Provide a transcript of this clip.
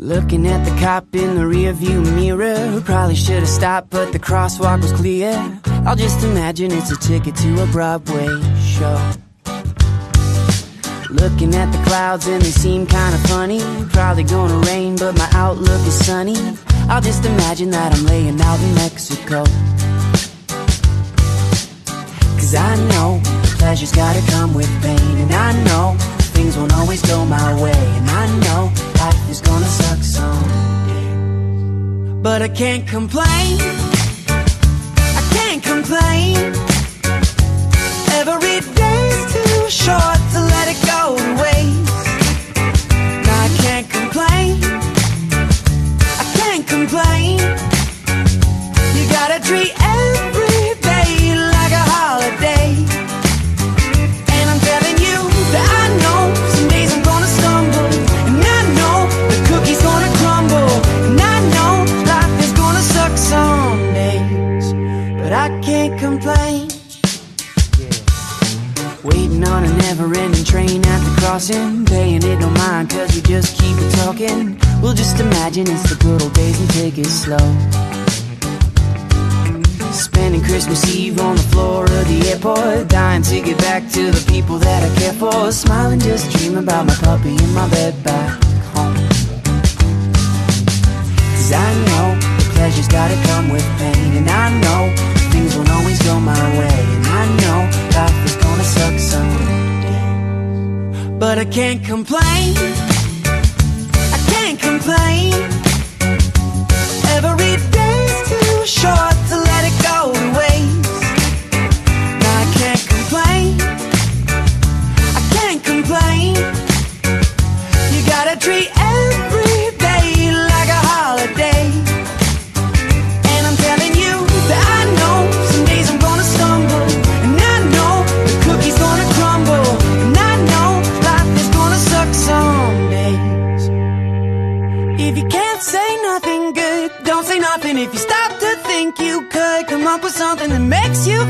Looking at the cop in the rearview mirror, who probably should have stopped, but the crosswalk was clear. I'll just imagine it's a ticket to a Broadway show. Looking at the clouds and they seem kinda funny. Probably gonna rain, but my outlook is sunny. I'll just imagine that I'm laying out in Mexico. Cause I know pleasure's gotta come with pain, and I know things won't always go my way, and I know life is gonna suck someday. But I can't complain, I can't complain. Every day's too short to let it go to waste. No, I can't complain, I can't complain. You gotta treat every day like a holiday. And I'm telling you that I know some days I'm gonna stumble, and I know the cookie's gonna crumble, and I know life is gonna suck some days, but I can't complain. Waiting on a never-ending train at the crossing, paying it no mind cause we just keep it talking. We'll just imagine it's the good old days and take it slow. Spending Christmas Eve on the floor of the airport, dying to get back to the people that I care for. Smiling, just dream about my puppy in my bed back home. Cause I know the pleasure's gotta come with pain, and I know things won't always go my way, and I know life is gonna suck someday. But I can't complain, I can't complain. Every day's too short to let it go to waste. No, I can't complain, I can't complain. You gotta treat every day like a holiday. And I'm telling you that I know some days I'm gonna stumble, and I know the cookie's gonna crumble, and I know life is gonna suck some days. If you can't say nothing good, don't say nothing. If you stop to think, you could come up with something that makes you